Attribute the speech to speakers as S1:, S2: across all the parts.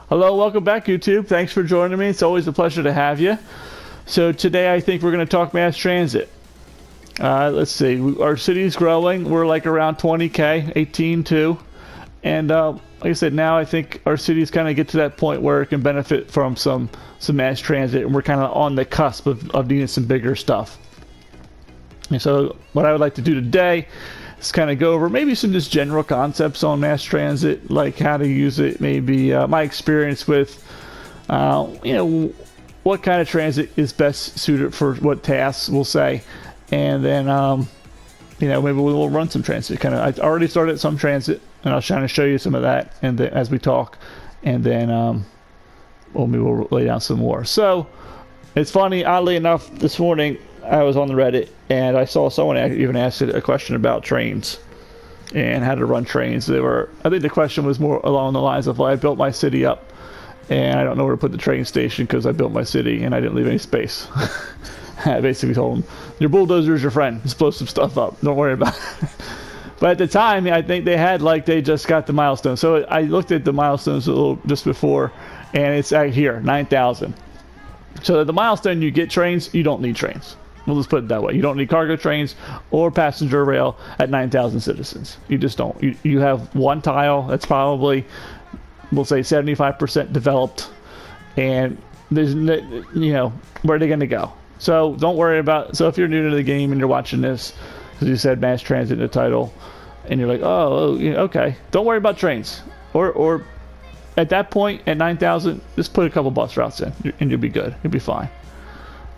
S1: Hello, welcome back, YouTube. Thanks for joining me. It's always a pleasure to have you. So today I think we're going to talk mass transit. Let's see. Our city's growing. We're like around 20K, 18.2. And like I said, now I think our city's kind of get to that point where it can benefit from some mass transit. And we're kind of on the cusp of needing some bigger stuff. And so what I would like to do today is kind of go over maybe some just general concepts on mass transit, like how to use it, maybe my experience with, what kind of transit is best suited for what tasks, we'll say. And then, maybe we'll run some transit. I already started some transit, and I'll try to show you some of that and as we talk. And then maybe we'll lay down some more. So it's funny, oddly enough, this morning I was on the Reddit and I saw someone even asked a question about trains and how to run trains. I think the question was more along the lines of, well, I built my city up and I don't know where to put the train station because I built my city and I didn't leave any space. I basically told him, your bulldozer is your friend. Just blow some stuff up. Don't worry about it. But at the time, I think they just got the milestone. So I looked at the milestones a little just before, and it's out here, 9,000. So the milestone, you get trains, you don't need trains. We'll just put it that way. You don't need cargo trains or passenger rail at 9,000 citizens. You just don't. You have one tile that's probably, we'll say, 75% developed, and there's, where are they going to go? So don't worry about. So if you're new to the game and you're watching this, because you said mass transit in the title, and you're like, okay, don't worry about trains. Or at that point at 9,000, just put a couple bus routes in, and you'll be good. You'll be fine.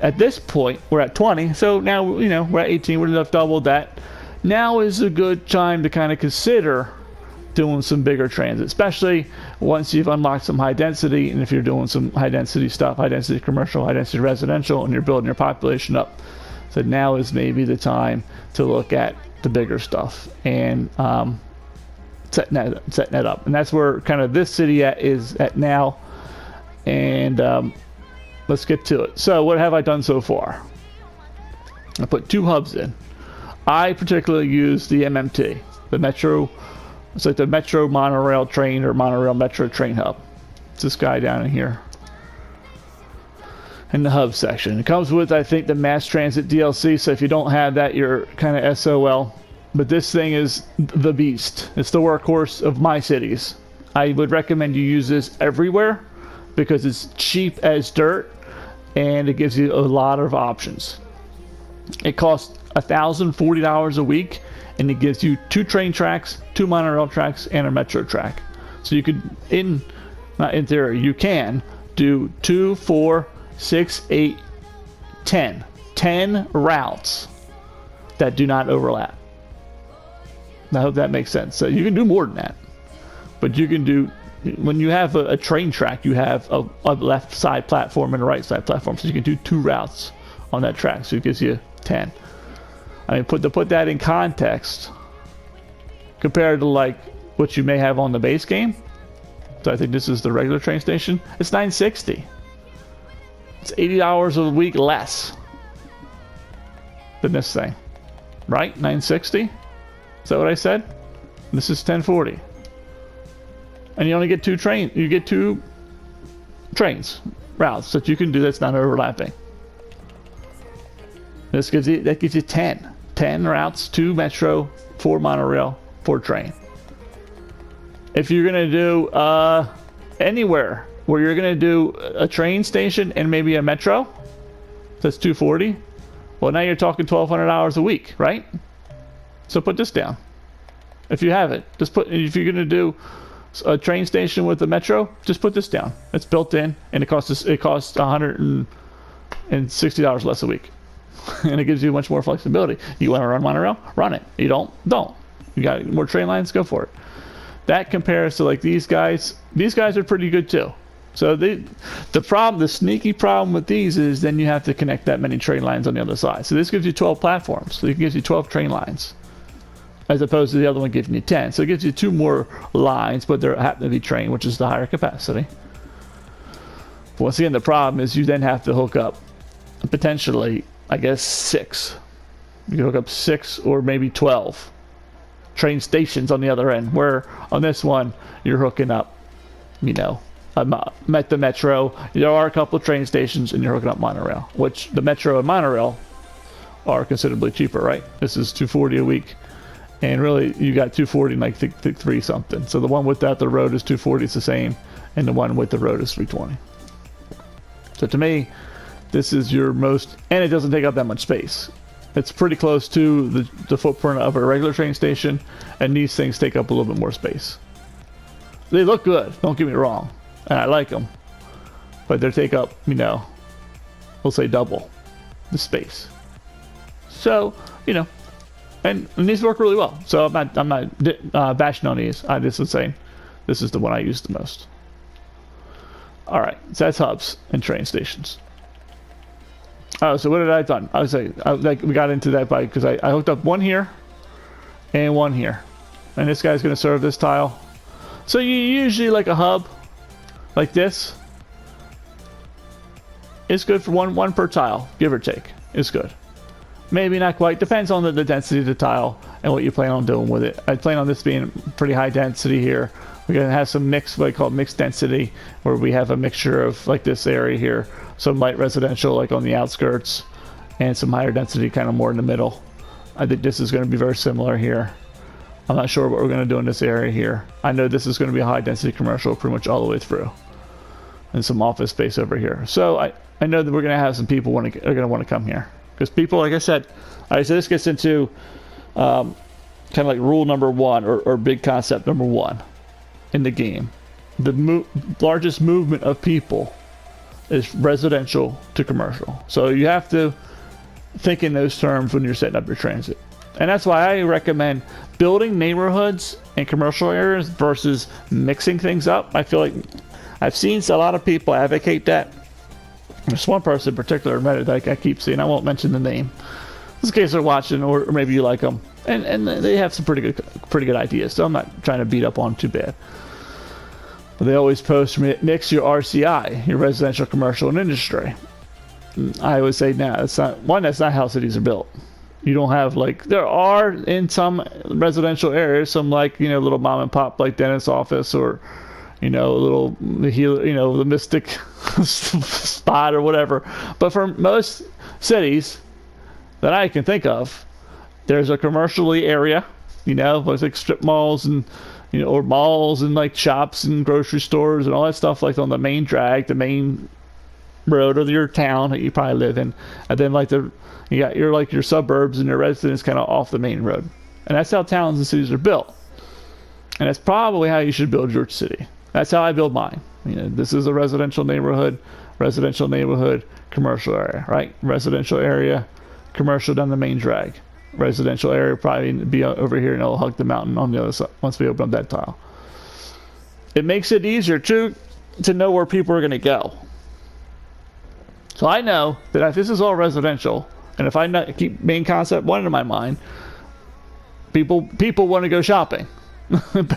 S1: At this point, we're at 20, so now, we're at 18, we're enough doubled that. Now is a good time to kind of consider doing some bigger transit, especially once you've unlocked some high density, and if you're doing some high density stuff, high density commercial, high density residential, and you're building your population up. So now is maybe the time to look at the bigger stuff and setting that up. And that's where kind of this city is at now. And let's get to it. So what have I done so far? I put 2 hubs in. I particularly use the MMT, the Metro. It's like the Metro monorail train or monorail Metro train hub. It's this guy down in here in the hub section. It comes with, I think, the mass transit DLC. So if you don't have that, you're kind of SOL. But this thing is the beast. It's the workhorse of my cities. I would recommend you use this everywhere because it's cheap as dirt and it gives you a lot of options. It costs $1,040 a week, and it gives you 2 train tracks, 2 monorail tracks, and a metro track. So you could, not in theory, you can do 2, 4, 6, 8, 10. 10 routes that do not overlap. I hope that makes sense. So you can do more than that. But you can do, when you have a train track, you have a left side platform and a right side platform. So you can do 2 routes on that track. So it gives you 10. I mean, to put that in context, compared to like what you may have on the base game. So I think this is the regular train station. It's $960. It's $80 a week less than this thing, right? $960. Is that what I said? This is $1040. And you only get 2 trains. You get 2 trains routes that you can do that's not overlapping. That gives you 10. 10 routes, 2 metro, 4 monorail, 4 train. If you're gonna do anywhere where you're gonna do a train station and maybe a metro, that's $240. Well, now you're talking $1,200 a week, right? So put this down. If you have it, if you're gonna do a train station with a metro, just put this down. It's built in, and it costs $160 less a week. And it gives you much more flexibility. You want to run monorail? Run it. You don't? You got more train lines? Go for it. That compares to like these guys. These guys are pretty good too. So the sneaky problem with these is then you have to connect that many train lines on the other side. So this gives you 12 platforms. So it gives you 12 train lines, as opposed to the other one giving you 10. So it gives you 2 more lines, but they happen to be train, which is the higher capacity. But once again, the problem is you then have to hook up potentially, I guess, 6. You can hook up 6 or maybe 12 train stations on the other end, where on this one you're hooking up met the metro. There are a couple of train stations, and you're hooking up monorail, which the metro and monorail are considerably cheaper, right? This is $240 a week, and really you got $240 and like three something. So the one without the road is $240, it's the same, and the one with the road is $320. So to me, this is your most, and it doesn't take up that much space. It's pretty close to the footprint of a regular train station, and these things take up a little bit more space. They look good, don't get me wrong, and I like them, but they take up, you know, we'll say double the space. So, you know, and these work really well. So I'm not bashing on these. I just was saying this is the one I use the most. All right, so that's hubs and train stations. Oh, so what did I done? I was like, we got into that because I hooked up one here and one here, and this guy's going to serve this tile. So you usually like a hub like this. It's good for one per tile, give or take. It's good. Maybe not quite. Depends on the density of the tile and what you plan on doing with it. I plan on this being pretty high density here. We're going to have some mixed, what I call mixed density, where we have a mixture of like this area here, some light residential like on the outskirts, and some higher density kind of more in the middle. I think this is going to be very similar here. I'm not sure what we're going to do in this area here. I know this is going to be a high density commercial pretty much all the way through, and some office space over here. So I know that we're going to have some people are going to want to come here. Because people, like I said, so this gets into kind of like rule number one, or big concept number one in the game. The largest movement of people is residential to commercial. So you have to think in those terms when you're setting up your transit. And that's why I recommend building neighborhoods and commercial areas versus mixing things up. I feel like I've seen a lot of people advocate that. There's one person in particular that I keep seeing. I won't mention the name, just in case they're watching, or maybe you like them, and they have some pretty good ideas. So I'm not trying to beat up on them too bad. But they always post mix your RCI, your residential, commercial, and industry. I would say no, that's not how cities are built. You don't have like, there are in some residential areas some like, you know, little mom and pop like dentist office, or you know, a little, you know, the Mystic spot or whatever. But for most cities that I can think of, there's a commercially area, you know, like strip malls and, you know, or malls and like shops and grocery stores and all that stuff like on the main drag, the main road of your town that you probably live in. And then like you got your suburbs and your residents kind of off the main road. And that's how towns and cities are built. And that's probably how you should build your city. That's how I build mine. You know, this is a residential neighborhood, commercial area, right? Residential area, commercial down the main drag. Residential area probably be over here, and it'll hug the mountain on the other side once we open up that tile. It makes it easier to know where people are going to go. So I know that if this is all residential, and if I keep main concept one in my mind, people want to go shopping.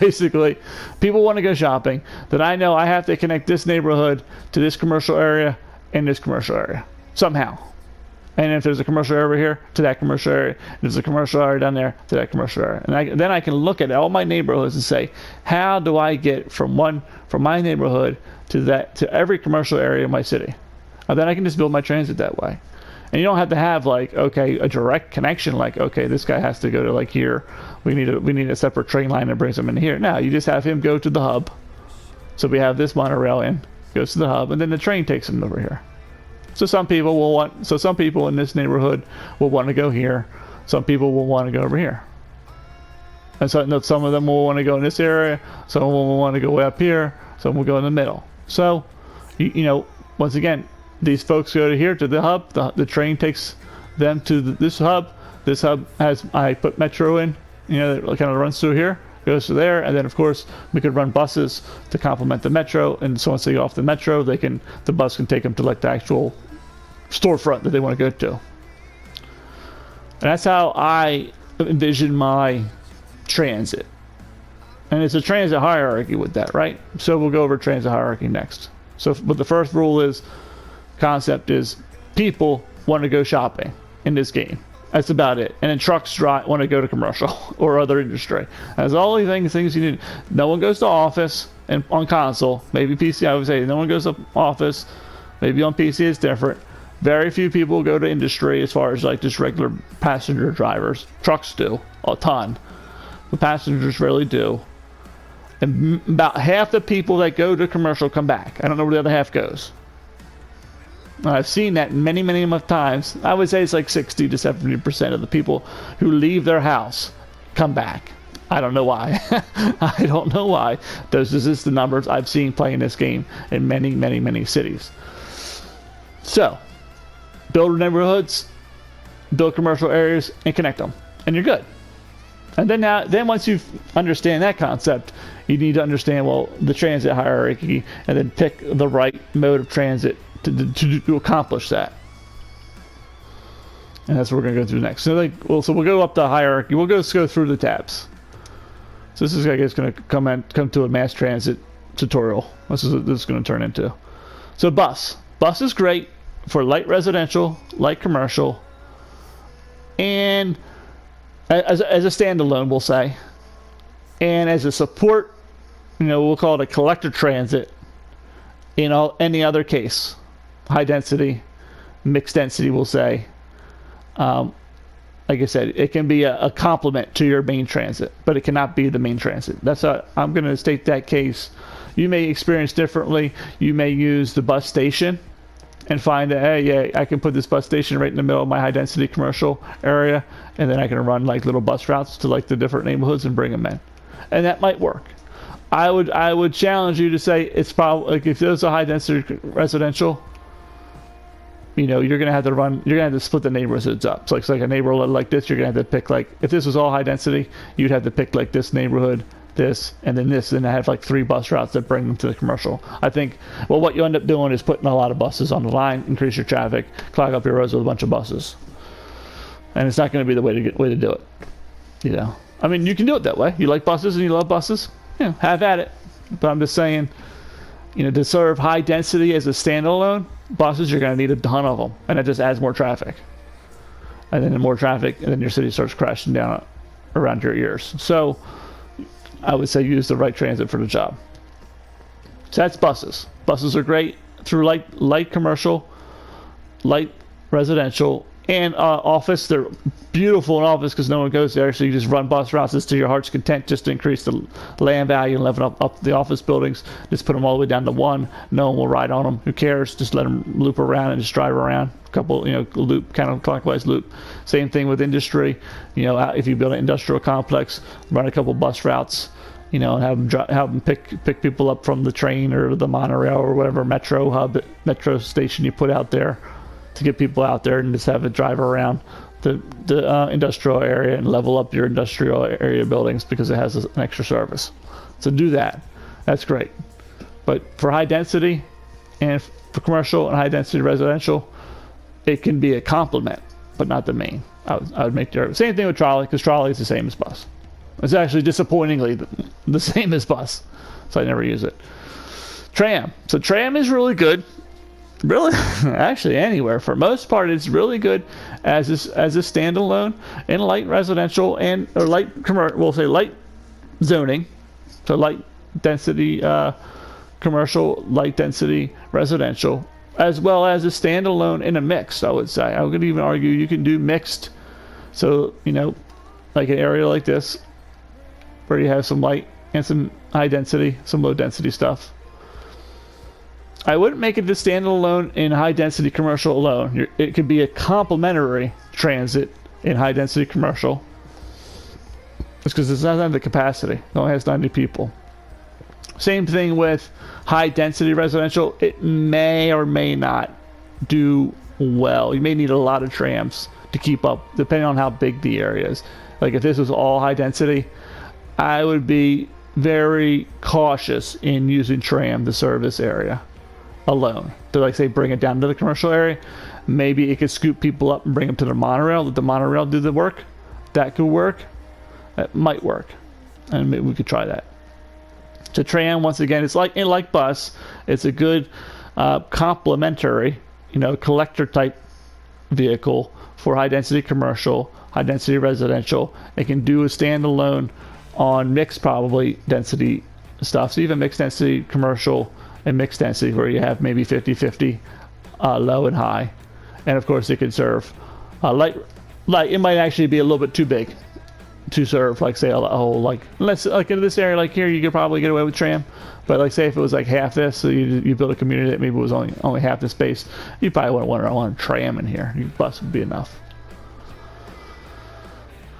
S1: Basically, people want to go shopping. That I know I have to connect this neighborhood to this commercial area and this commercial area somehow. And if there's a commercial area over here, to that commercial area. If there's a commercial area down there, to that commercial area. And then I can look at all my neighborhoods and say, how do I get from my neighborhood to every commercial area in my city? And then I can just build my transit that way. And you don't have to have like, okay, a direct connection, like, okay, this guy has to go to like here. We need a separate train line that brings him in here. No, you just have him go to the hub. So we have this monorail goes to the hub, and then the train takes him over here. So some people in this neighborhood will want to go here. Some people will want to go over here. And so some of them will want to go in this area. Some will want to go way up here. Some will go in the middle. So, you know, once again, these folks go to here to the hub. The train takes them to this hub. This hub I put metro in. You know, it kind of runs through here, goes to there, and then of course we could run buses to complement the metro. And so once they get off the metro, the bus can take them to like the actual storefront that they want to go to. And that's how I envision my transit. And it's a transit hierarchy with that, right? So we'll go over transit hierarchy next. So, but the first concept is people want to go shopping in this game. That's about it. And then trucks want to go to commercial or other industry. That's all the things you need. No one goes to office and on console. Maybe PC, I would say no one goes to office. Maybe on PC it's different. Very few people go to industry as far as like just regular passenger drivers. Trucks do a ton. The passengers really do. And about half the people that go to commercial come back. I don't know where the other half goes. I've seen that many times. I would say it's like 60 to 70% of the people who leave their house come back. I don't know why. I don't know why. Those are just the numbers I've seen playing this game in many cities. So, build neighborhoods, build commercial areas, and connect them, and you're good. And then once you understand that concept, you need to understand, well, the transit hierarchy, and then pick the right mode of transit to accomplish that. And that's what we're going to go through next. So we'll go up the hierarchy. We'll go through the tabs. So this is, I guess, going to come to a mass transit tutorial. This is what this is going to turn into. So bus is great for light residential, light commercial, and as a standalone, we'll say, and as a support, we'll call it a collector transit in any other case. High density, mixed density, we'll say. Like I said, it can be a complement to your main transit, but it cannot be the main transit. I'm going to state that case. You may experience differently. You may use the bus station and find that, hey, yeah, I can put this bus station right in the middle of my high density commercial area, and then I can run like little bus routes to like the different neighborhoods and bring them in, and that might work. I would challenge you to say it's probably like if there's a high density residential, you're gonna have to split the neighborhoods up. So it's like a neighborhood like this, you're gonna have to pick like, if this was all high density, you'd have to pick like this neighborhood, this, and then this, and I have like 3 bus routes that bring them to the commercial. I think, well, what you end up doing is putting a lot of buses on the line, increase your traffic, clog up your roads with a bunch of buses, and it's not going to be the way to do it. I mean, you can do it that way. You like buses and you love buses, have at it. But I'm just saying, to serve high density as a standalone, buses, you're going to need a ton of them, and it just adds more traffic. And then more traffic, and then your city starts crashing down around your ears. So I would say use the right transit for the job. So that's buses. Buses are great through light commercial, light residential, and office. They're beautiful in office because no one goes there, so you just run bus routes to your heart's content just to increase the land value and level up the office buildings. Just put them all the way down to 1. No one will ride on them. Who cares? Just let them loop around and just drive around. A couple, loop, kind of clockwise loop. Same thing with industry. If you build an industrial complex, run a couple bus routes, and have them pick people up from the train or the monorail or whatever metro station you put out there to get people out there, and just have it drive around the industrial area and level up your industrial area buildings because it has an extra service. So do that. That's great. But for high density and for commercial and high density residential, it can be a complement, but not the main. I would make the same thing with trolley, because trolley is the same as bus. It's actually disappointingly the same as bus, so I never use it. Tram. So tram is really good. Really, actually anywhere. For most part, it's really good as a standalone in light residential or light commercial. We'll say light zoning, so light density commercial, light density residential, as well as a standalone in a mixed. I would say I would even argue you can do mixed. So like an area like this, where you have some light and some high density, some low density stuff. I wouldn't make it the standalone in high density commercial alone. It could be a complementary transit in high density commercial. It's because it doesn't have the capacity. It only has 90 people. Same thing with high density residential. It may or may not do well. You may need a lot of trams to keep up, depending on how big the area is. Like if this was all high density, I would be very cautious in using tram to serve this area alone. To say bring it down to the commercial area. Maybe it could scoop people up and bring them to the monorail. Let the monorail do the work. That could work. That might work, and maybe we could try that. So tram, once again, it's like bus. It's a good complementary, collector type vehicle for high density commercial, high density residential. It can do a standalone on mixed probably density stuff. So even mixed density commercial and mixed density where you have maybe 50-50 low and high. And of course it can serve light. It might actually be a little bit too big to serve, like say a whole, like unless like in this area like here you could probably get away with tram, but like say if it was like half this, so you build a community that maybe was only half the space, you probably wouldn't want a tram in here. Your bus would be enough.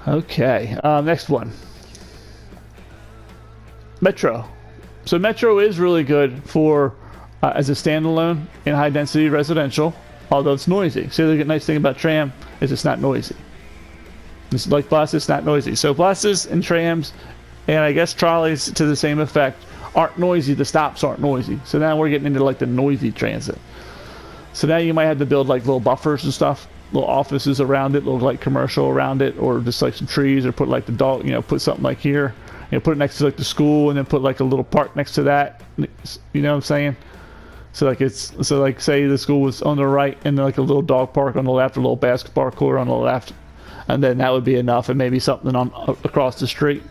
S1: Okay, next one, Metro. So Metro is really good for as a standalone in high density residential, although it's noisy. So the nice thing about tram is it's not noisy. It's like buses, it's not noisy. So buses and trams, and I guess trolleys to the same effect, aren't noisy. The stops aren't noisy. So now we're getting into like the noisy transit. So now you might have to build like little buffers and stuff, little offices around it, little like commercial around it, or just like some trees, or put like the dog, put something like here, put it next to like the school, and then put like a little park next to that. You know what I'm saying? So like say the school was on the right, and then like a little dog park on the left, a little basketball court on the left. And then that would be enough, and maybe something on across the street,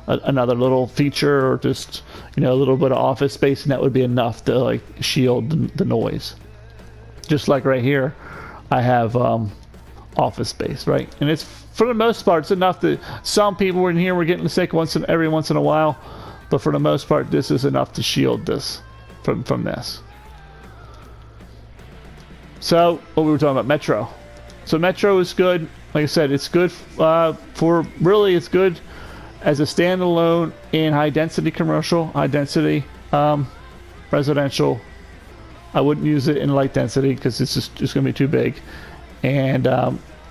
S1: another little feature, or just a little bit of office space, and that would be enough to like shield the noise. Just like right here, I have office space, right? And it's for the most part it's enough that some people in here were getting sick every once in a while, but for the most part this is enough to shield this from this. So what we were talking about, Metro. So Metro is good. Like I said, it's good it's good as a standalone in high density commercial, high density residential. I wouldn't use it in light density because it's just going to be too big. And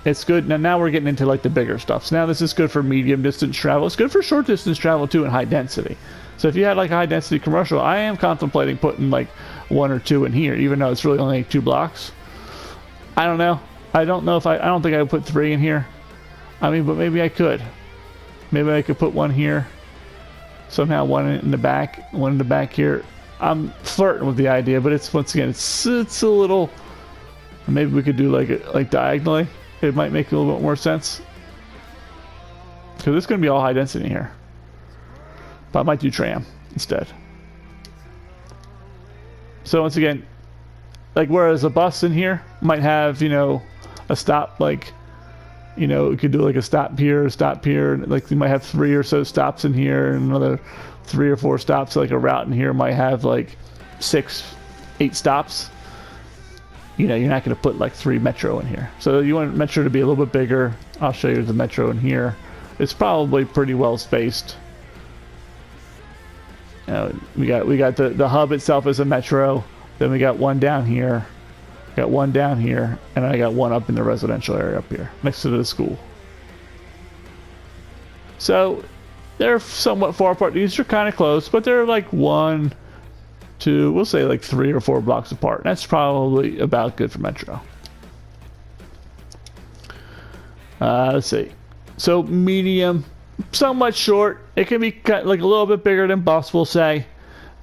S1: it's good. Now we're getting into like the bigger stuff. So now this is good for medium distance travel. It's good for short distance travel too in high density. So if you had like a high density commercial, I am contemplating putting like 1 or 2 in here, even though it's really only 2 blocks. I don't know. I don't think I would put 3 in here. I mean, but maybe I could. Maybe I could put 1 here. Somehow 1 in the back, 1 in the back here. I'm flirting with the idea, but it's once again, it's a little. Maybe we could do like diagonally. It might make a little bit more sense. Because it's going to be all high density here. But I might do tram instead. So once again, like whereas a bus in here might have a stop, like you could do like a stop here, like you might have 3 or so stops in here, and another 3 or 4 stops. Like a route in here might have like 6, 8 stops. You're not going to put like 3 Metro in here. So you want Metro to be a little bit bigger. I'll show you the Metro in here. It's probably pretty well spaced. We got the hub itself as a Metro. Then we got 1 down here. Got 1 down here, and I got 1 up in the residential area up here, next to the school. So they're somewhat far apart. These are kind of close, but they're like 1, 2, we'll say like 3 or 4 blocks apart. That's probably about good for Metro. Let's see. So medium, somewhat short. It can be like a little bit bigger than bus, we'll say.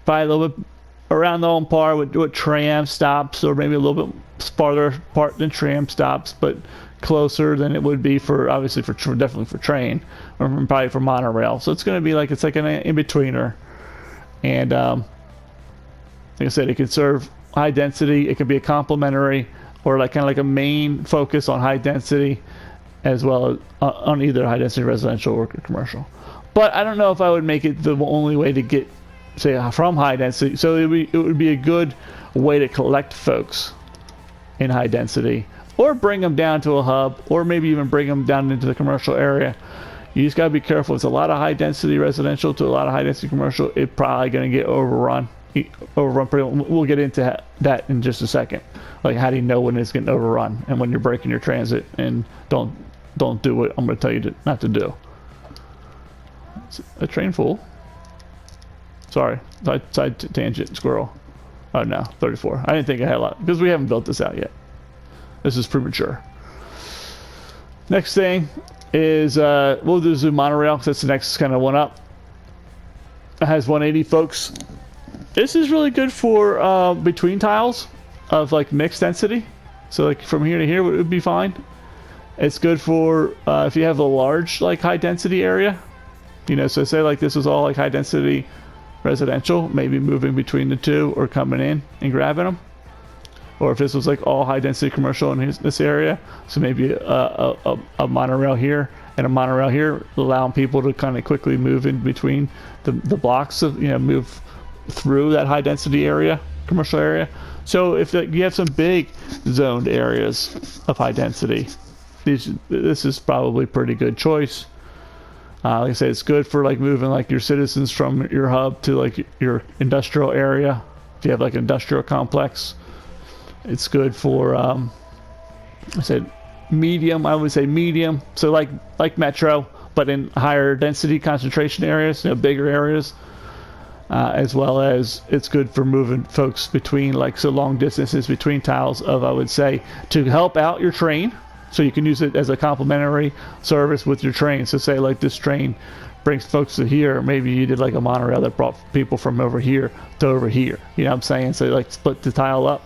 S1: Probably a little bit around the on par with tram stops, or maybe a little bit farther apart than tram stops, but closer than it would be for definitely for train, or probably for monorail. So it's going to be like it's like an in-betweener. And like I said, it can serve high density. It can be a complementary, or like kind of like a main focus on high density, as well as on either high density residential or commercial. But I don't know if I would make it the only way to get, say, from high density. So it would be a good way to collect folks in high density, or bring them down to a hub, or maybe even bring them down into the commercial area. You just got to be careful. It's a lot of high density residential to a lot of high density commercial. It's probably going to get overrun. We'll get into that in just a second. Like, how do you know when it's getting overrun and when you're breaking your transit, and don't do what I'm going to tell you not to do. Is a train full? Sorry, side tangent, squirrel. Oh no, 34. I didn't think I had a lot, because we haven't built this out yet. This is premature. Next thing is, we'll do the monorail, because that's the next kind of one up. It has 180 folks. This is really good for between tiles of like mixed density. So like from here to here would be fine. It's good for if you have a large like high density area. You know, so say like this was all like high density residential, maybe moving between the two or coming in and grabbing them. Or if this was like all high density commercial in this area, so maybe a monorail here and a monorail here, allowing people to kind of quickly move in between the blocks of, you know, move through that high density area, commercial area. So if you have some big zoned areas of high density, this is probably a pretty good choice. Like I say, it's good for like moving like your citizens from your hub to like your industrial area. If you have like an industrial complex, it's good for I said medium. I would say medium. So like metro, but in higher density concentration areas, you know, bigger areas. As well as it's good for moving folks between like so long distances between tiles of, I would say, to help out your train. So you can use it as a complementary service with your train. So say like this train brings folks to here, maybe you did like a monorail that brought people from over here to over here. You know what I'm saying? So like split the tile up.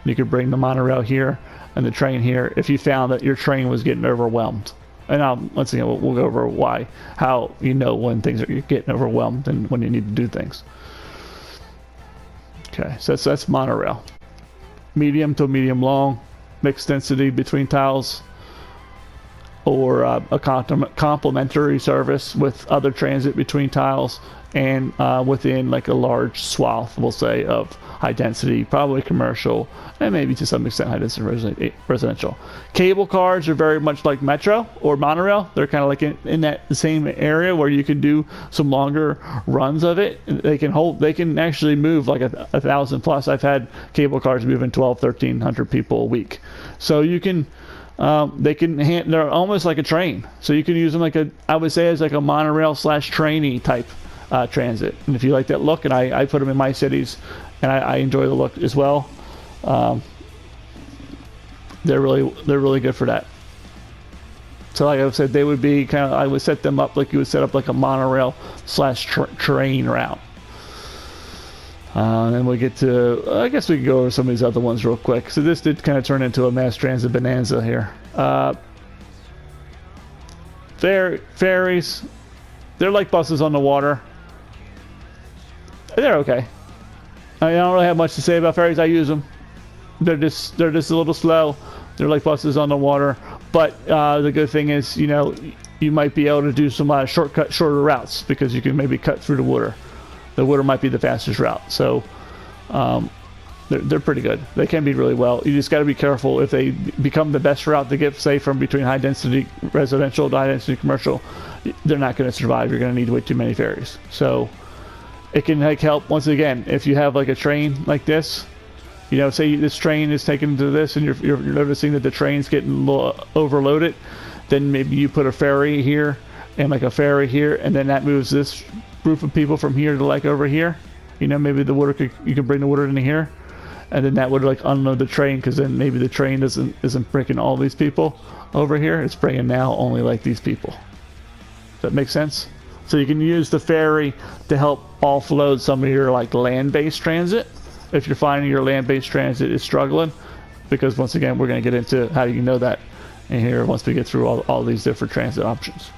S1: You could bring the monorail here and the train here if you found that your train was getting overwhelmed. And once again, we'll go over how you know when things are getting overwhelmed and when you need to do things. Okay, so that's monorail. Medium to medium long, mixed density between tiles, or a complementary service with other transit between tiles and within like a large swath, we'll say, of high density, probably commercial, and maybe to some extent high density residential. Cable cars are very much like metro or monorail. They're kind of like in that same area where you can do some longer runs of it. They can actually move like a 1,000 plus. I've had cable cars moving 1,200-1,300 people a week. So you can they're almost like a train. So you can use them I would say as like a monorail / trainee type transit. And if you like that look, and I put them in my cities, and I enjoy the look as well. They're really good for that. So like I said, they would be I would set them up like you would set up like a monorail / train route. And then we get to, I guess we can go over some of these other ones real quick. So this did kind of turn into a mass transit bonanza here. Ferries, they're like buses on the water. They're okay. I don't really have much to say about ferries. I use them. They're just a little slow. They're like buses on the water. But the good thing is, you know, you might be able to do some shorter routes because you can maybe cut through the water. The water might be the fastest route. So they're pretty good. They can be really well. You just got to be careful if they become the best route to get, say, from between high density residential to high density commercial. They're not going to survive. You're going to need way too many ferries. So it can like help once again if you have like a train like this. You know, say this train is taken to this, and you're noticing that the train's getting overloaded. Then maybe you put a ferry here and like a ferry here, and then that moves this group of people from here to like over here. You know, maybe you can bring the water into here, and then that would like unload the train, because then maybe the train isn't bringing all these people over here. It's bringing now only like these people. Does that make sense? So you can use the ferry to help offload some of your like land-based transit if you're finding your land-based transit is struggling, because once again we're going to get into how you know that in here once we get through all these different transit options.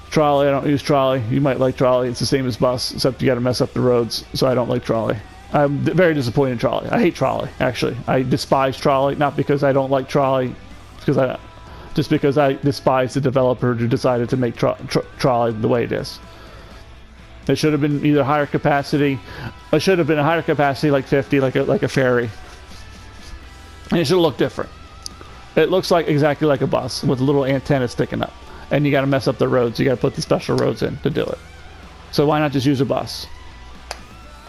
S1: Trolley, I don't use trolley. You might like trolley. It's the same as bus, except you got to mess up the roads, so I don't like trolley. I'm very disappointed in trolley. I hate trolley, actually. I despise trolley, not because I don't like trolley, because I despise the developer who decided to make trolley the way it is. It should have been either higher capacity. It should have been a higher capacity, like 50, like a ferry. And it should look different. It looks like exactly like a bus with a little antenna sticking up. And you got to mess up the roads. You got to put the special roads in to do it. So why not just use a bus?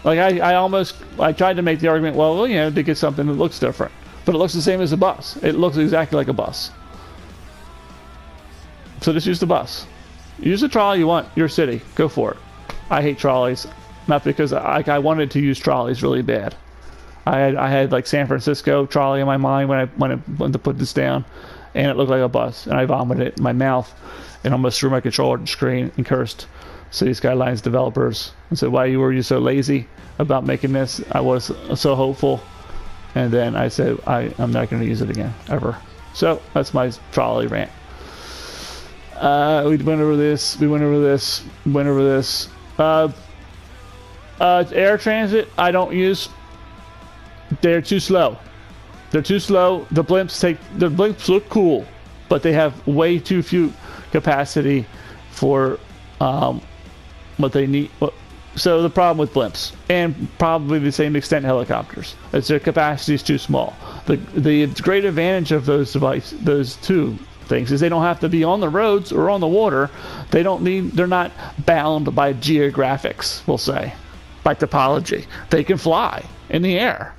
S1: Like I tried to make the argument, well, you know, to get something that looks different, but it looks the same as a bus. It looks exactly like a bus. So just use the bus. Use the trolley you want, your city. Go for it. I hate trolleys, not because I wanted to use trolleys really bad. I had like San Francisco trolley in my mind when I went to put this down, and it looked like a bus, and I vomited it in my mouth and almost threw my controller at the screen and cursed City Skylines developers and said, why were you so lazy about making this? I was so hopeful And then I said, I'm not going to use it again, ever. So that's my trolley rant. We went over this. Air transit, I don't use. They're too slow. The blimps look cool, but they have way too few capacity for what they need. So the problem with blimps, and probably the same extent helicopters, is their capacity is too small. The great advantage of those two things is they don't have to be on the roads or on the water. They're not bound by geographics, we'll say, by topology. They can fly in the air.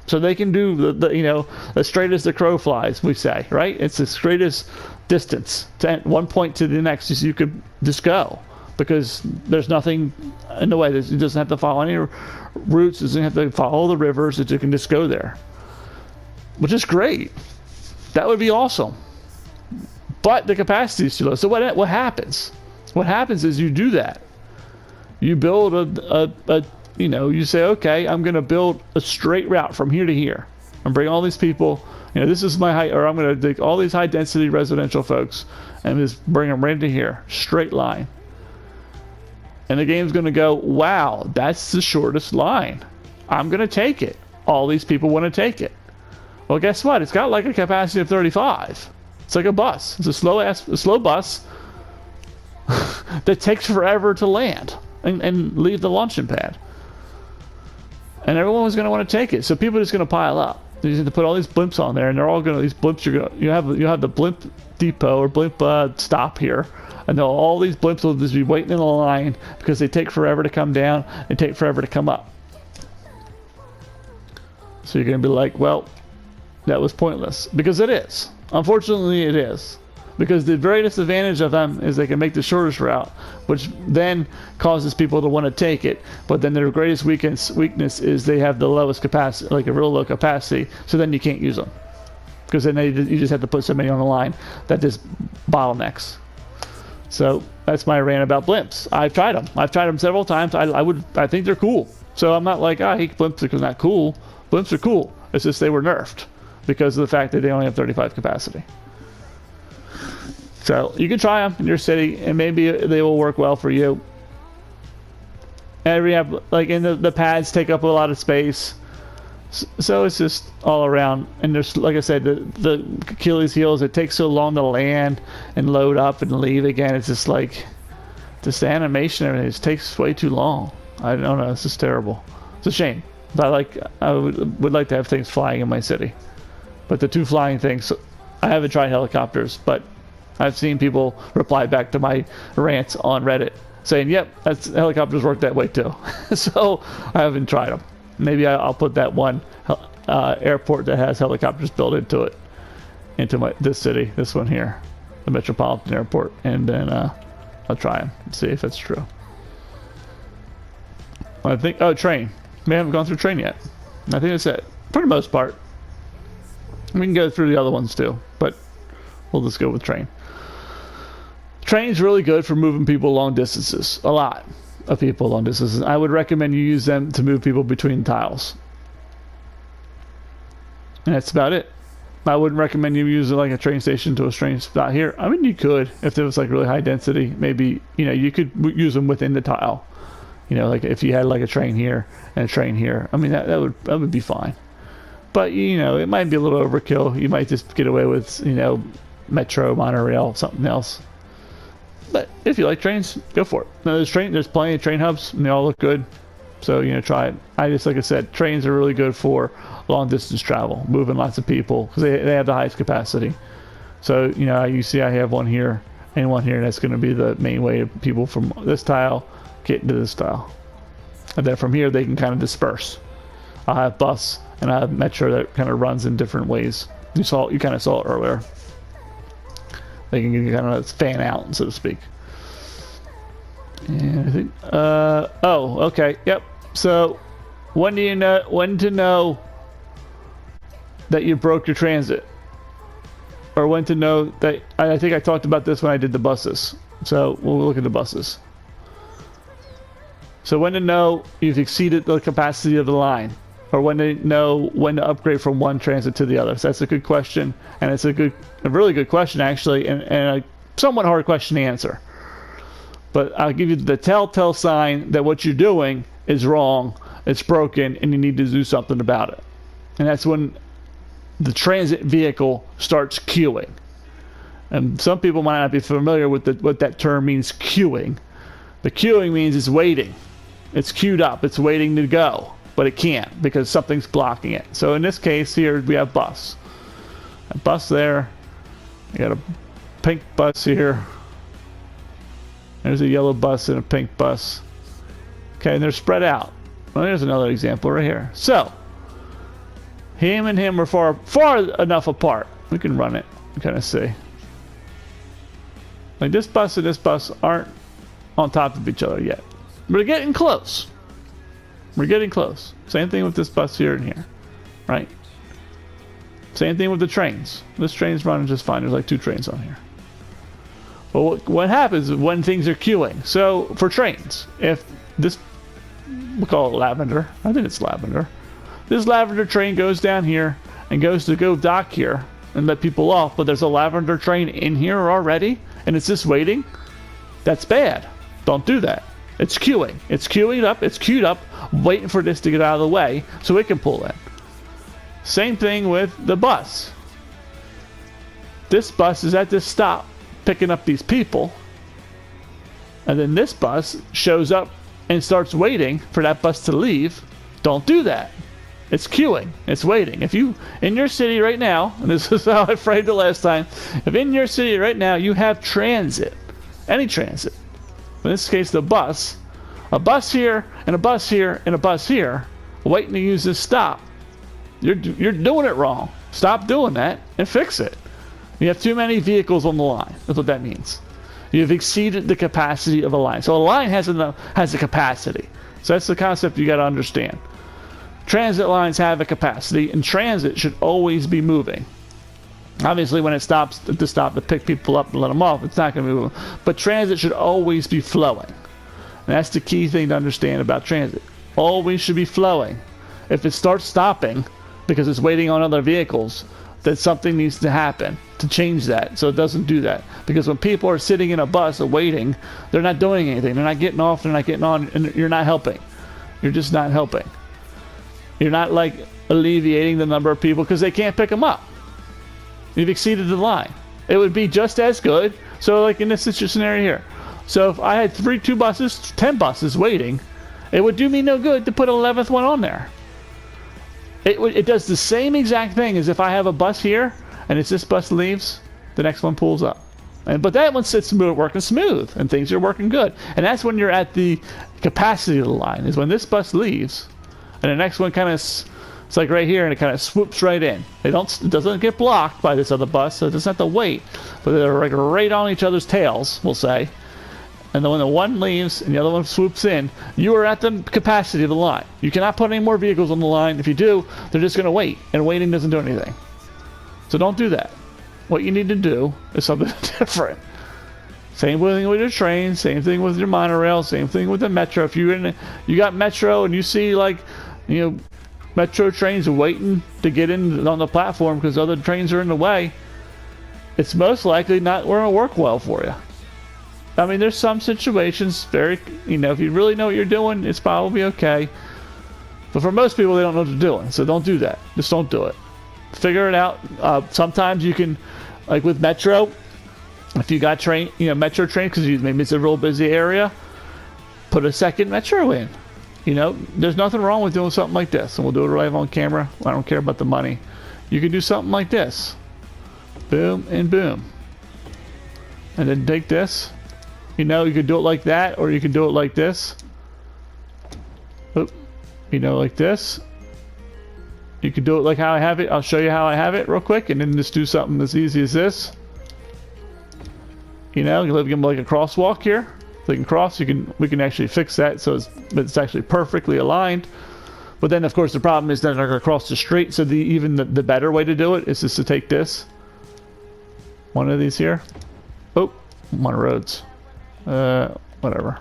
S1: So they can do the straight as the crow flies, we say, right? It's the straightest distance to one point to the next is you could just go, because there's nothing in the way. It doesn't have to follow any routes. It doesn't have to follow the rivers. It can just go there, which is great. That would be awesome. But the capacity is too low. So what happens? What happens is you do that. You build you say, okay, I'm going to build a straight route from here to here and bring all these people. This is my high, or I'm going to take all these high density residential folks and just bring them right to here, straight line. And the game's going to go, wow, that's the shortest line. I'm going to take it. All these people want to take it. Well, guess what? It's got like a capacity of 35. It's like a bus. It's a slow bus that takes forever to land and leave the launching pad. And everyone was going to want to take it. So people are just going to pile up. You just have to put all these blimps on there, and they're all going to, these blimps, you have the blimp depot or blimp stop here. And all these blimps will just be waiting in a line because they take forever to come down and take forever to come up. So you're going to be like, well, that was pointless. Because it is. Unfortunately, it is. Because the very disadvantage of them is they can make the shortest route, which then causes people to want to take it. But then their greatest weakness is they have the lowest capacity, like a real low capacity, so then you can't use them. Because then you just have to put so many on the line that just bottlenecks. So that's my rant about blimps. I've tried them several times. I think they're cool. So I'm not like, I hate blimps because they're not cool. Blimps are cool. It's just they were nerfed because of the fact that they only have 35 capacity. So you can try them in your city, and maybe they will work well for you. And we have, like, in the pads take up a lot of space, so it's just all around. And there's, like I said, the Achilles heel is it takes so long to land and load up and leave again. It's just like the animation and everything just takes way too long. I don't know. It's just terrible. It's a shame. I would like to have things flying in my city, but the two flying things. I haven't tried helicopters, but I've seen people reply back to my rants on Reddit saying, yep, helicopters work that way too. So I haven't tried them. Maybe I'll put that one airport that has helicopters built into it, into this city, this one here, the Metropolitan Airport, and then I'll try them and see if that's true. I think, train. We haven't gone through train yet. I think that's it, for the most part. We can go through the other ones too, but we'll just go with train. Train's really good for moving people long distances. A lot of people long distances. I would recommend you use them to move people between tiles. And that's about it. I wouldn't recommend you use it like a train station to a train spot here. I mean, you could, if there was like really high density, maybe, you could use them within the tile. Like if you had like a train here and a train here. I mean, that would be fine. But, it might be a little overkill. You might just get away with, metro, monorail, something else. But if you like trains, go for it. Now, there's plenty of train hubs, and they all look good. So, try it. Like I said, trains are really good for long distance travel, moving lots of people, because they have the highest capacity. So, you see I have one here and one here, and that's going to be the main way of people from this tile get into this tile. And then from here, they can kind of disperse. I'll have bus, and I have metro that kind of runs in different ways. You kind of saw it earlier. They can kind of fan out, so to speak. And I think, okay, yep. So, when to know that you broke your transit, or when to know that? I think I talked about this when I did the buses. So we'll look at the buses. So when to know you've exceeded the capacity of the line. or when they know when to upgrade from one transit to the other? So that's a good question, and it's a really good question actually, and a somewhat hard question to answer. But I'll give you the telltale sign that what you're doing is wrong, it's broken, and you need to do something about it. And that's when the transit vehicle starts queuing. And some people might not be familiar with what that term means, queuing. The queuing means it's waiting. It's queued up. It's waiting to go. But it can't because something's blocking it. So in this case here, we have bus. A bus there. You got a pink bus here. There's a yellow bus and a pink bus. Okay, and they're spread out. Well, there's another example right here. So, him and him are far enough apart. We can run it and kind of see. Like this bus and this bus aren't on top of each other yet. We're getting close. We're getting close. Same thing with this bus here and here. Right? Same thing with the trains. This train's running just fine. There's like 2 trains on here. Well, what happens when things are queuing? So, for trains, if this, we'll call it lavender. I think it's lavender. This lavender train goes down here and goes to go dock here and let people off, but there's a lavender train in here already, and it's just waiting. That's bad. Don't do that. It's queuing. It's queuing up. It's queued up, waiting for this to get out of the way so it can pull in. Same thing with the bus. This bus is at this stop picking up these people, and then this bus shows up and starts waiting for that bus to leave. Don't do that. It's queuing. It's waiting. If you, in your city right now, and this is how I framed it last time, if in your city right now you have transit, any transit, in this case the bus, a bus here and a bus here and a bus here, waiting to use this stop, you're doing it wrong. Stop doing that and fix it. You have too many vehicles on the line. That's what that means. You've exceeded the capacity of a line. So a line has a capacity. So that's the concept you got to understand. Transit lines have a capacity, and transit should always be moving. Obviously, when it stops to stop to pick people up and let them off, it's not going to be moving. But transit should always be flowing. And that's the key thing to understand about transit. Always should be flowing. If it starts stopping because it's waiting on other vehicles, that something needs to happen to change that so it doesn't do that. Because when people are sitting in a bus and waiting, they're not doing anything. They're not getting off, they're not getting on, and you're not helping. You're just not helping. You're not like alleviating the number of people because they can't pick them up. You've exceeded the line. It would be just as good. So like in this scenario here. So if I had 2 buses, 10 buses waiting, it would do me no good to put an 11th one on there. It does the same exact thing as if I have a bus here, and as this bus leaves, the next one pulls up. But that one sits smooth, working smooth, and things are working good. And that's when you're at the capacity of the line, is when this bus leaves, and the next one kind of, it's like right here, and it kind of swoops right in. It doesn't get blocked by this other bus, so it doesn't have to wait. But they're like right on each other's tails, we'll say. And then when the one leaves and the other one swoops in, you are at the capacity of the line. You cannot put any more vehicles on the line. If you do, they're just going to wait, and waiting doesn't do anything. So don't do that. What you need to do is something different. Same thing with your train, same thing with your monorail, same thing with the metro. If you got metro and you see metro trains waiting to get in on the platform because other trains are in the way, it's most likely not going to work well for you. I mean, there's some situations, if you really know what you're doing, it's probably okay. But for most people, they don't know what they're doing, so don't do that. Just don't do it. Figure it out. Sometimes you can, like with Metro, if you got Metro train, because maybe it's a real busy area, put a second Metro in. There's nothing wrong with doing something like this, and we'll do it live on camera. I don't care about the money. You can do something like this. Boom and boom. And then take this. You could do it like that, or you can do it like this. Oop. Like this. You could do it like how I have it. I'll show you how I have it real quick, and then just do something as easy as this. You can give them like a crosswalk here. They can cross. We can actually fix that so it's actually perfectly aligned. But then, of course, the problem is that they're going to cross the street. So the better way to do it is just to take this. One of these here. Oh, I'm on roads. Whatever.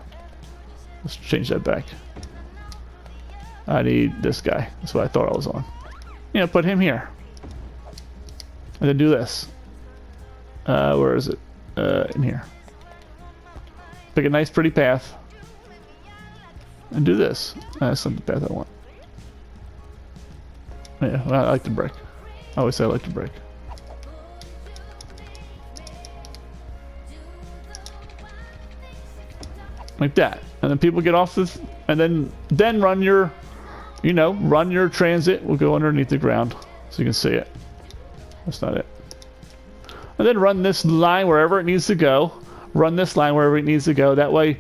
S1: Let's change that back. I need this guy. That's what I thought I was on. Yeah, put him here. And then do this. Where is it? In here. Pick a nice pretty path. And do this. That's not the path I want. Yeah, I like the brick. I always say I like the brick. Like that. And then people get off this, and then run your, you know, run your transit. We'll go underneath the ground so you can see it. That's not it. And then run this line wherever it needs to go. Run this line wherever it needs to go. That way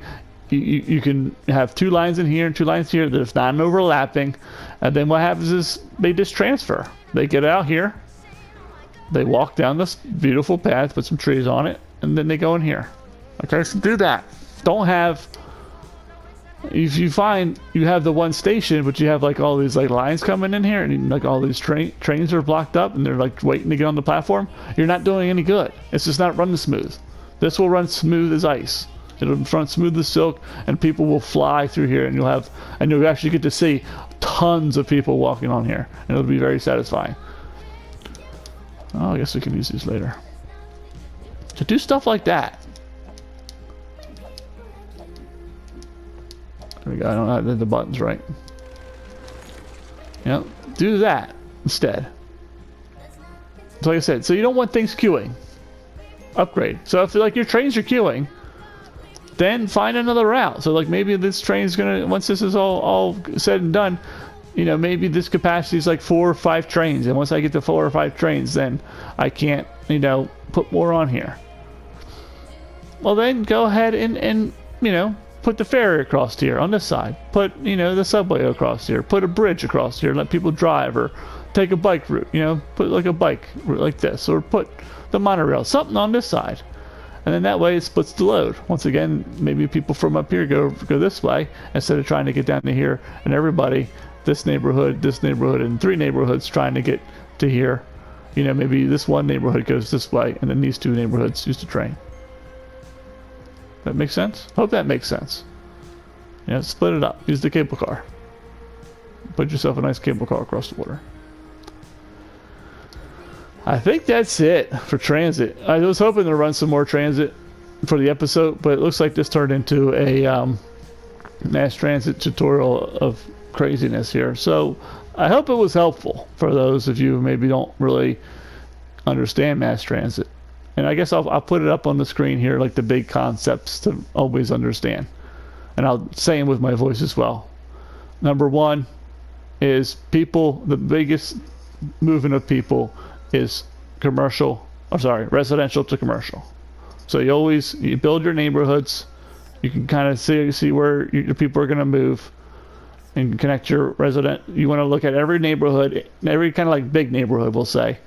S1: you can have 2 lines in here and 2 lines here. There's not an overlapping. And then what happens is they just transfer. They get out here. They walk down this beautiful path, put some trees on it, and then they go in here. Okay, so do that. Don't have... If you find you have the one station, but you have like all these like lines coming in here, and like all these trains are blocked up, and they're like waiting to get on the platform, you're not doing any good. It's just not running smooth. This will run smooth as ice. It'll run smooth as silk, and people will fly through here, and you'll actually get to see tons of people walking on here, and it'll be very satisfying. Oh, I guess we can use these later. So do stuff like that. There we go. I don't know the buttons right. Yeah, do that instead. So like I said, so you don't want things queuing. Upgrade. So if like your trains are queuing, then find another route. So like maybe this train's gonna, once this is all said and done, you know, maybe this capacity is like 4 or 5 trains, and once I get to 4 or 5 trains, then I can't, you know, put more on here. Well, then go ahead and you know, put the ferry across here on this side. Put, you know, the subway across here. Put a bridge across here. Let people drive, or take a bike route. You know, put like a bike route like this, or put the monorail, something on this side, and then that way it splits the load. Once again, maybe people from up here go this way instead of trying to get down to here, and everybody, this neighborhood, and 3 neighborhoods trying to get to here. You know, maybe this one neighborhood goes this way, and then these 2 neighborhoods use the train. That makes sense? Hope that makes sense. Yeah, split it up. Use the cable car. Put yourself a nice cable car across the water. I think that's it for transit. I was hoping to run some more transit for the episode, but it looks like this turned into a mass transit tutorial of craziness here. So I hope it was helpful for those of you who maybe don't really understand mass transit. And I guess I'll put it up on the screen here, like the big concepts to always understand. And I'll say them with my voice as well. Number 1 is people, the biggest movement of people is residential to commercial. So you build your neighborhoods. You can kind of see where your people are going to move, and connect your resident. You want to look at every neighborhood, every kind of like big neighborhood, we'll say.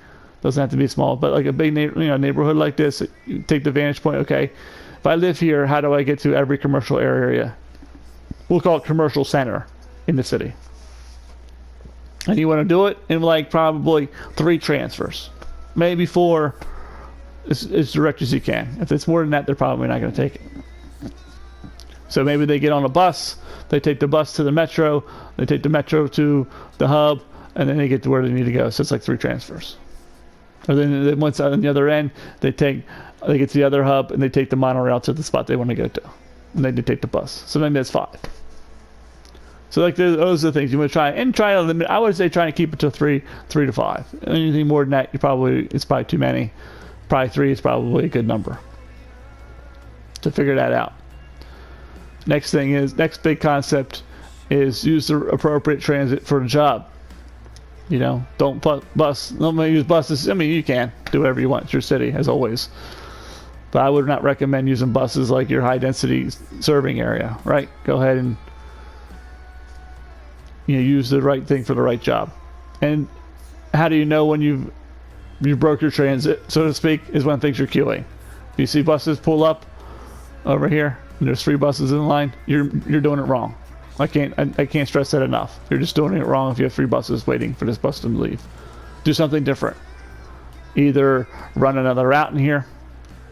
S1: Doesn't have to be small, but like a big neighborhood like this, you take the vantage point. Okay, if I live here, how do I get to every commercial area? We'll call it commercial center in the city. And you want to do it in like probably 3 transfers, maybe 4, as direct as you can. If it's more than that, they're probably not going to take it. So maybe they get on a bus, they take the bus to the metro, they take the metro to the hub, and then they get to where they need to go. So it's like 3 transfers. Or then once on the other end, they get to the other hub, and they take the monorail to the spot they want to go to, and then they take the bus. So then that's 5. So like those are the things you want to try to limit. I would say try to keep it to 3 to 5. Anything more than that, it's probably too many. Probably 3 is probably a good number to figure that out. Next big concept is use the appropriate transit for the job. You know, don't use buses. I mean, you can do whatever you want. It's your city, as always. But I would not recommend using buses like your high density serving area, right? Go ahead and use the right thing for the right job. And how do you know when you broke your transit, so to speak, is when things are queuing. You see buses pull up over here, and there's 3 buses in line. You're doing it wrong. I can't stress that enough. You're just doing it wrong if you have 3 buses waiting for this bus to leave. Do something different. Either run another route in here,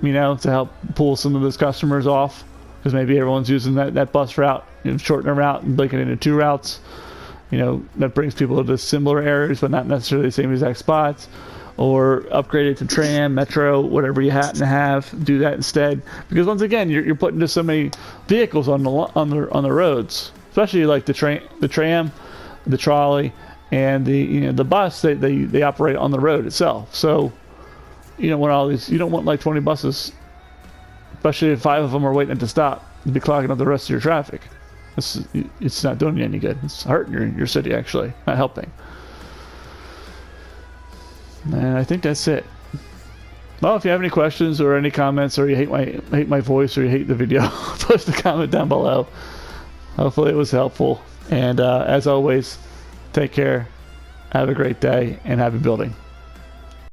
S1: to help pull some of those customers off, because maybe everyone's using that bus route, shorten the route and break it into 2 routes. that brings people to similar areas, but not necessarily the same exact spots. Or upgrade it to tram, metro, whatever you happen to have. Do that instead, because once again, you're putting just so many vehicles on the roads, especially like the tram, the trolley, and the bus. They operate on the road itself. So you don't want like 20 buses, especially if 5 of them are waiting at the stop, to be clogging up the rest of your traffic. It's not doing you any good. It's hurting your city, actually, not helping. And I think that's it. Well, if you have any questions or any comments, or you hate my voice, or you hate the video, post a comment down below. Hopefully it was helpful. And as always, take care, have a great day, and happy building.